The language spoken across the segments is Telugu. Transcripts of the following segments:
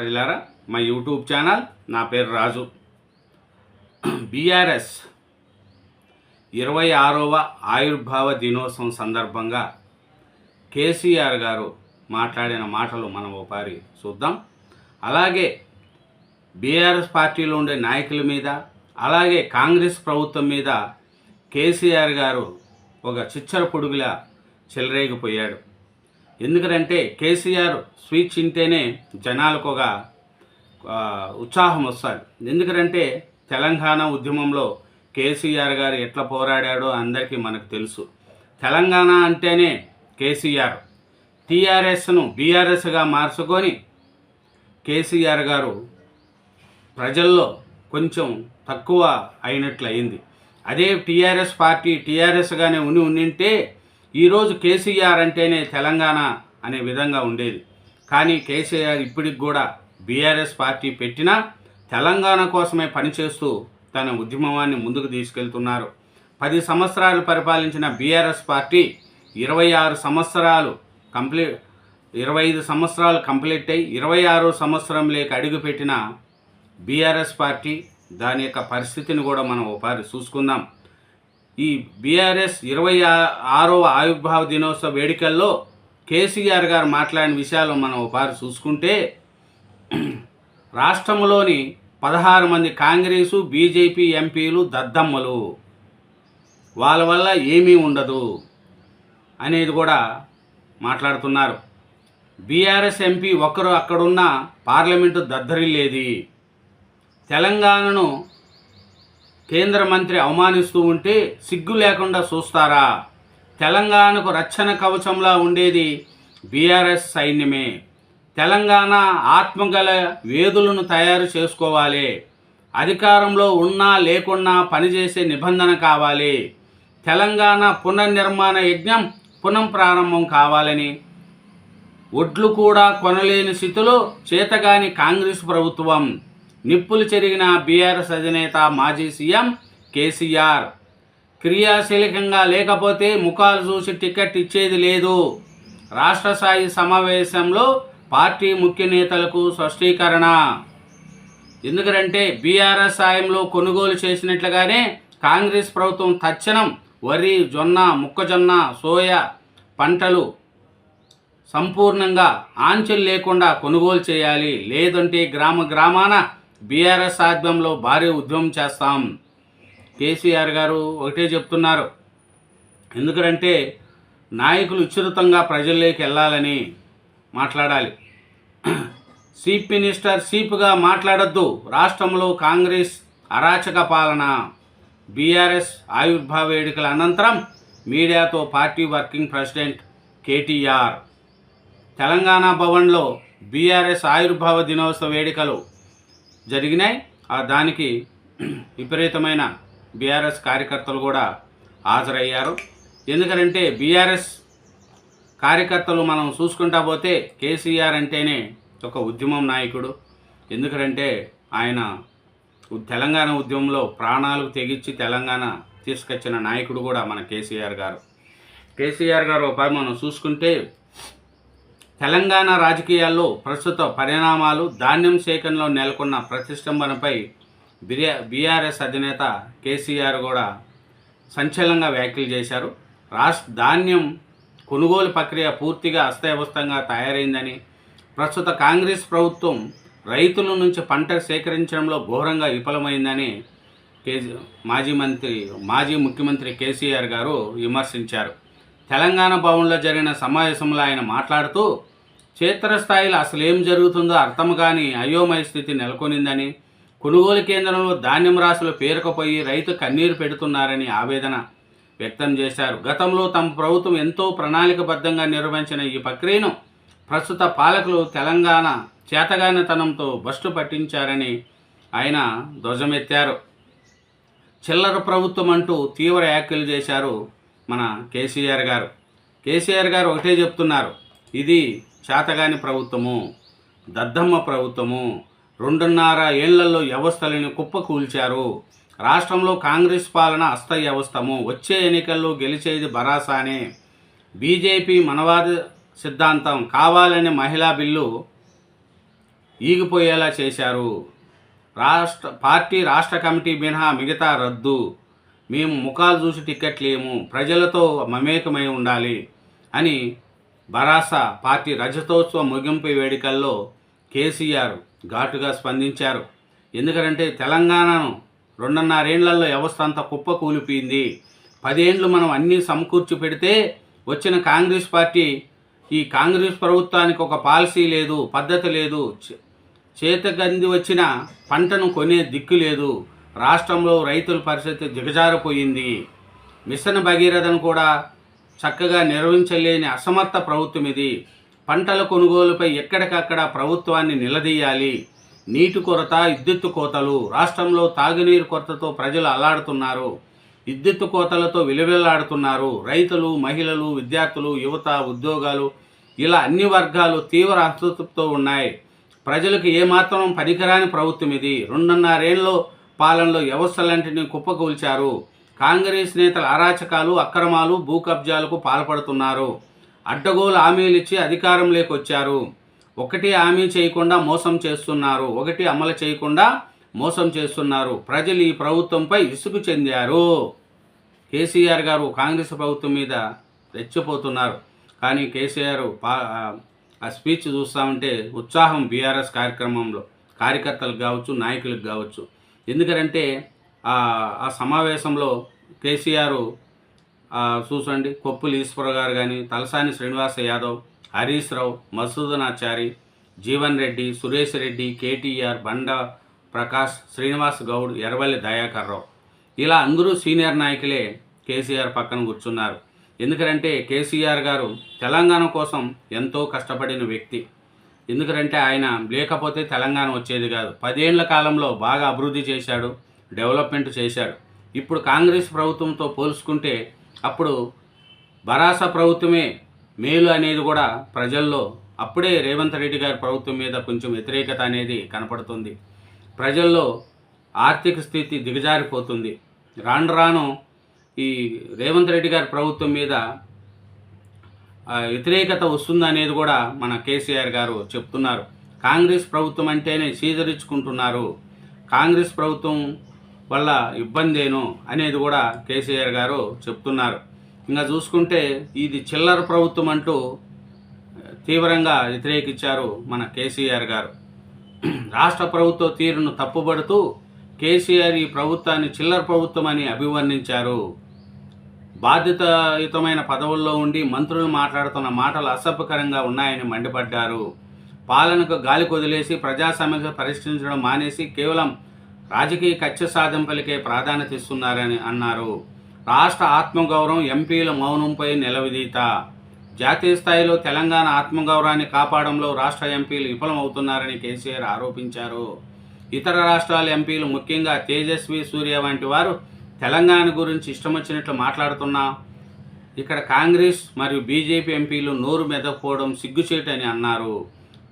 ప్రజలారా, మా యూట్యూబ్ ఛానల్, నా పేరు రాజు. బీఆర్ఎస్ 26వ ఆవిర్భావ దినోత్సవం సందర్భంగా కేసీఆర్ గారు మాట్లాడిన మాటలు మనం ఒకసారి చూద్దాం. అలాగే బీఆర్ఎస్ పార్టీలో ఉండే నాయకుల మీద, అలాగే కాంగ్రెస్ ప్రభుత్వం మీద కేసీఆర్ గారు ఒక చిచ్చర పొడుగులా చెలరేగిపోయాడు. ఎందుకంటే కేసీఆర్ స్పీచ్ వింటేనే జనాలకు ఒక ఉత్సాహం వస్తుంది. ఎందుకంటే తెలంగాణ ఉద్యమంలో కేసీఆర్ గారు ఎట్లా పోరాడాడో అందరికీ మనకు తెలుసు. తెలంగాణ అంటేనే కేసీఆర్, టీఆర్ఎస్ను బీఆర్ఎస్గా మార్చుకొని కేసీఆర్ గారు ప్రజల్లో కొంచెం తక్కువ అయినట్లు అయింది. అదే టీఆర్ఎస్ పార్టీ టీఆర్ఎస్గానే ఉండింటే ఈరోజు కేసీఆర్ అంటేనే తెలంగాణ అనే విధంగా ఉండేది. కానీ కేసీఆర్ ఇప్పటికి కూడా బీఆర్ఎస్ పార్టీ పెట్టినా తెలంగాణ కోసమే పనిచేస్తూ తన ఉద్యమాన్ని ముందుకు తీసుకెళ్తున్నారు. 10 సంవత్సరాలు పరిపాలించిన బీఆర్ఎస్ పార్టీ 25 సంవత్సరాలు కంప్లీట్ అయ్యి 26వ సంవత్సరంలోకి అడుగుపెట్టిన బీఆర్ఎస్ పార్టీ దాని యొక్క పరిస్థితిని కూడా మనం ఒకసారి చూసుకుందాం. ఈ బీఆర్ఎస్ 26వ ఆవిర్భావ దినోత్సవ వేడుకల్లో కేసీఆర్ గారు మాట్లాడిన విషయాలు మనం ఒకసారి చూసుకుంటే, రాష్ట్రంలోని 16 మంది కాంగ్రెసు బీజేపీ ఎంపీలు దద్దమ్మలు, వాళ్ళ వల్ల ఏమీ ఉండదు అనేది కూడా మాట్లాడుతున్నారు. బీఆర్ఎస్ ఎంపీ ఒకరు అక్కడున్న పార్లమెంటు దద్దరిల్లేది. తెలంగాణను కేంద్ర మంత్రి అవమానిస్తూ ఉంటే సిగ్గు లేకుండా చూస్తారా? తెలంగాణకు రక్షణ కవచంలా ఉండేది బీఆర్ఎస్ సైన్యమే. తెలంగాణ ఆత్మగల వేదులను తయారు చేసుకోవాలి. అధికారంలో ఉన్నా లేకున్నా పనిచేసే నిబంధన కావాలి. తెలంగాణ పునర్నిర్మాణ యజ్ఞం పునఃప్రారంభం కావాలని ఒడ్లు కూడా కొనలేని స్థితిలో చేతగాని కాంగ్రెస్ ప్రభుత్వం, నిప్పులు చెరిగిన బీఆర్ఎస్ అధినేత మాజీ సీఎం కేసీఆర్ క్రియాశీలకంగా లేకపోతే ముఖాలు చూసి టికెట్ ఇచ్చేది లేదు. రాష్ట్ర స్థాయి సమావేశంలో పార్టీ ముఖ్య నేతలకు స్పష్టీకరణ. ఎందుకంటే బీఆర్ఎస్ సాయంలో కొనుగోలు చేసినట్లుగానే కాంగ్రెస్ ప్రభుత్వం తక్షణం వరి, జొన్న, మొక్కజొన్న, సోయా పంటలు సంపూర్ణంగా ఆంక్షలు లేకుండా కొనుగోలు చేయాలి. లేదంటే గ్రామాన బీఆర్ఎస్ ఆధ్వర్యంలో భారీ ఉద్యమం చేస్తాం. కేసీఆర్ గారు ఒకటే చెప్తున్నారు. ఎందుకంటే నాయకులు విస్తృతంగా ప్రజల్లోకి వెళ్ళాలని మాట్లాడాలి. చీఫ్ మినిస్టర్ చీఫ్గా మాట్లాడొద్దు. రాష్ట్రంలో కాంగ్రెస్ అరాచక పాలన. బీఆర్ఎస్ ఆవిర్భావ వేడుకల అనంతరం మీడియాతో party working president KTR Telangana భవన్లో బీఆర్ఎస్ ఆవిర్భావ దినోత్సవ వేడుకలు జరిగినాయి. దానికి విపరీతమైన బీఆర్ఎస్ కార్యకర్తలు కూడా హాజరయ్యారు. ఎందుకంటే బీఆర్ఎస్ కార్యకర్తలు మనం చూసుకుంటా పోతే కేసీఆర్ అంటేనే ఒక ఉద్యమం నాయకుడు. ఎందుకంటే ఆయన తెలంగాణ ఉద్యమంలో ప్రాణాలు తెగించి తెలంగాణ తీసుకొచ్చిన నాయకుడు కూడా మన కేసీఆర్ గారు. కేసీఆర్ గారు ఒకసారి మనం చూసుకుంటే తెలంగాణ రాజకీయాల్లో ప్రస్తుత పరిణామాలు, ధాన్యం సేకరణలో నెలకొన్న ప్రతిష్టంభనపై బీఆర్ఎస్ అధినేత కేసీఆర్ కూడా సంచలనంగా వ్యాఖ్యలు చేశారు. ధాన్యం కొనుగోలు ప్రక్రియ పూర్తిగా అస్తవ్యస్తంగా తయారైందని, ప్రస్తుత కాంగ్రెస్ ప్రభుత్వం రైతుల నుంచి పంట సేకరించడంలో ఘోరంగా విఫలమైందని మాజీ ముఖ్యమంత్రి కేసీఆర్ గారు విమర్శించారు. తెలంగాణ భవన్లో జరిగిన సమావేశంలో ఆయన మాట్లాడుతూ క్షేత్రస్థాయిలో అసలు ఏం జరుగుతుందో అర్థం కాని అయోమయ స్థితి నెలకొనిందని, కొనుగోలు కేంద్రంలో ధాన్యం రాశులు పేరుకుపోయి రైతు కన్నీరు పెడుతున్నారని ఆవేదన వ్యక్తం చేశారు. గతంలో తమ ప్రభుత్వం ఎంతో ప్రణాళికబద్ధంగా నిర్వహించిన ఈ ప్రక్రియను ప్రస్తుత పాలకులు తెలంగాణ చేతగానితనంతో బస్టు పట్టించారని ఆయన ధ్వజమెత్తారు. చిల్లర ప్రభుత్వం అంటూ తీవ్ర వ్యాఖ్యలు చేశారు మన కేసీఆర్ గారు. కేసీఆర్ గారు ఒకటే చెప్తున్నారు, ఇది చేతగాని ప్రభుత్వము, దద్దమ్మ ప్రభుత్వము. 2.5 ఏళ్లలో వ్యవస్థలను కుప్పకూల్చారు. రాష్ట్రంలో కాంగ్రెస్ పాలన అస్తవ్యవస్థము. వచ్చే ఎన్నికల్లో గెలిచేది భరాసానే. బీజేపీ మనవాద సిద్ధాంతం కావాలని మహిళా బిల్లు ఈగిపోయేలా చేశారు. పార్టీ రాష్ట్ర కమిటీ మినహా మిగతా రద్దు. మేము ముఖాలు చూసి టిక్కెట్లేము, ప్రజలతో మమేకమై ఉండాలి అని భరాసా పార్టీ రజతోత్సవ ముగింపు వేడుకల్లో కేసీఆర్ ఘాటుగా స్పందించారు. ఎందుకంటే తెలంగాణను 2.5 ఏళ్లలో వ్యవస్థ అంతా కుప్ప కూలిపోయింది. 10 ఏళ్ళు మనం అన్నీ సమకూర్చి పెడితే వచ్చిన కాంగ్రెస్ పార్టీ, ఈ కాంగ్రెస్ ప్రభుత్వానికి ఒక పాలసీ లేదు, పద్ధతి లేదు, చేతకంది వచ్చిన పంటను కొనే దిక్కు లేదు. రాష్ట్రంలో రైతుల పరిస్థితి దిగజారిపోయింది. మిషన్ భగీరథను కూడా చక్కగా నిర్వహించలేని అసమర్థ ప్రభుత్వం ఇది. పంటల కొనుగోలుపై ఎక్కడికక్కడ ప్రభుత్వాన్ని నిలదీయాలి. నీటి కొరత, విద్యుత్తు కోతలు, రాష్ట్రంలో తాగునీరు కొరతతో ప్రజలు అల్లాడుతున్నారు. విద్యుత్తు కోతలతో విలువెల్లాడుతున్నారు. రైతులు, మహిళలు, విద్యార్థులు, యువత, ఉద్యోగాలు, ఇలా అన్ని వర్గాలు తీవ్ర అసంతృప్తితో ఉన్నాయి. ప్రజలకు ఏమాత్రం పనికిరాని ప్రభుత్వం ఇది. 2.5 ఏళ్ళ పాలనలో వ్యవస్థలన్నింటినీ కుప్పకూల్చారు. కాంగ్రెస్ నేతల అరాచకాలు, అక్రమాలు, భూ కబ్జాలకు పాల్పడుతున్నారు. అడ్డగోలు హామీలు ఇచ్చి అధికారంలోకి వచ్చారు. ఒకటి హామీ చేయకుండా మోసం చేస్తున్నారు, ఒకటి అమలు చేయకుండా మోసం చేస్తున్నారు. ప్రజలు ఈ ప్రభుత్వంపై విసుగు చెందారు. కేసీఆర్ గారు కాంగ్రెస్ ప్రభుత్వం మీద రెచ్చిపోతున్నారు. కానీ కేసీఆర్ ఆ స్పీచ్ చూస్తూ ఉంటే ఉత్సాహం బీఆర్ఎస్ కార్యక్రమంలో కార్యకర్తలకు కావచ్చు, నాయకులకు కావచ్చు. ఎందుకంటే ఆ సమావేశంలో కేసీఆర్ చూసండి, కొప్పుల ఈశ్వర గారు కానీ, తలసాని శ్రీనివాస యాదవ్, హరీష్ రావు, మసూదనాచారి, జీవన్ రెడ్డి, సురేష్ రెడ్డి, కేటీఆర్, బండ ప్రకాష్, శ్రీనివాస్ గౌడ్, ఎర్రవల్లి దయాకర్ రావు, ఇలా అందరూ సీనియర్ నాయకులే కేసీఆర్ పక్కన కూర్చున్నారు. ఎందుకంటే కేసీఆర్ గారు తెలంగాణ కోసం ఎంతో కష్టపడిన వ్యక్తి. ఎందుకంటే ఆయన లేకపోతే తెలంగాణ వచ్చేది కాదు. 10 ఏళ్ల కాలంలో బాగా అభివృద్ధి చేశాడు, డెవలప్మెంట్ చేశాడు. ఇప్పుడు కాంగ్రెస్ ప్రభుత్వంతో పోల్చుకుంటే అప్పుడు భరాసా ప్రభుత్వమే మేలు అనేది కూడా ప్రజల్లో అప్పుడే రేవంత్ రెడ్డి గారి ప్రభుత్వం మీద కొంచెం వ్యతిరేకత అనేది కనపడుతుంది. ప్రజల్లో ఆర్థిక స్థితి దిగజారిపోతుంది. రాను రాను ఈ రేవంత్ రెడ్డి గారి ప్రభుత్వం మీద వ్యతిరేకత వస్తుందనేది కూడా మన కేసీఆర్ గారు చెప్తున్నారు. కాంగ్రెస్ ప్రభుత్వం అంటేనే చీదరించుకుంటున్నారు, కాంగ్రెస్ ప్రభుత్వం వల్ల ఇబ్బందేను అనేది కూడా కేసీఆర్ గారు చెప్తున్నారు. ఇంకా చూసుకుంటే ఇది చిల్లర ప్రభుత్వం అంటూ తీవ్రంగా వ్యతిరేకించారు మన కేసీఆర్ గారు. రాష్ట్ర ప్రభుత్వ తీరును తప్పుబడుతూ కేసీఆర్ ఈ ప్రభుత్వాన్ని చిల్లర ప్రభుత్వం అని అభివర్ణించారు. బాధ్యతాయుతమైన పదవుల్లో ఉండి మంత్రులు మాట్లాడుతున్న మాటలు అసభ్యకరంగా ఉన్నాయని మండిపడ్డారు. పాలనకు గాలి కొదిలేసి ప్రజా సమస్యలు పరిష్కరించడం మానేసి కేవలం రాజకీయ కక్ష సాధింపులకే ప్రాధాన్యత ఇస్తున్నారని అన్నారు. రాష్ట్ర ఆత్మగౌరవం, ఎంపీల మౌనంపై నిలవదీత. జాతీయ స్థాయిలో తెలంగాణ ఆత్మగౌరవాన్ని కాపాడంలో రాష్ట్ర ఎంపీలు విఫలమవుతున్నారని కేసీఆర్ ఆరోపించారు. ఇతర రాష్ట్రాల ఎంపీలు, ముఖ్యంగా తేజస్వి సూర్య వంటి వారు తెలంగాణ గురించి ఇష్టం వచ్చినట్లు మాట్లాడుతున్నా ఇక్కడ కాంగ్రెస్ మరియు బీజేపీ ఎంపీలు నోరు మెదకపోవడం సిగ్గుచేటని అన్నారు.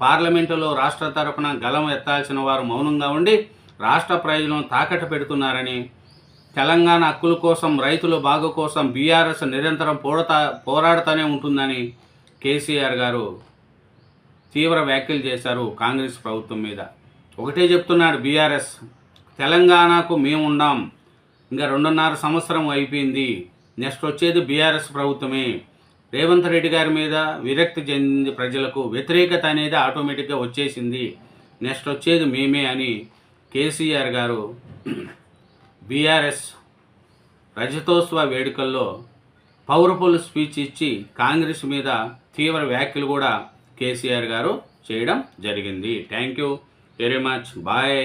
పార్లమెంటులో రాష్ట్ర తరపున గలం ఎత్తాల్సిన వారు మౌనంగా ఉండి రాష్ట్ర ప్రయోజనం తాకట్టు పెడుతున్నారని, తెలంగాణ హక్కుల కోసం, రైతుల బాగు కోసం బీఆర్ఎస్ నిరంతరం పోరాడుతూనే ఉంటుందని కేసీఆర్ గారు తీవ్ర వ్యాఖ్యలు చేశారు కాంగ్రెస్ ప్రభుత్వం మీద. ఒకటే చెప్తున్నాడు బీఆర్ఎస్, తెలంగాణకు మేము ఉన్నాం, ఇంకా 2.5 సంవత్సరం అయిపోయింది, నెక్స్ట్ వచ్చేది బీఆర్ఎస్ ప్రభుత్వమే. రేవంత్ రెడ్డి గారి మీద విరక్తి చెందింది, ప్రజలకు వ్యతిరేకత అనేది ఆటోమేటిక్గా వచ్చేసింది, నెక్స్ట్ వచ్చేది మేమే అని కేసీఆర్ గారు బీఆర్ఎస్ రజతోత్సవ వేడుకల్లో పవర్ఫుల్ స్పీచ్ ఇచ్చి కాంగ్రెస్ మీద తీవ్ర వ్యాఖ్యలు కూడా కేసీఆర్ గారు చేయడం జరిగింది. Thank you very much. Bye.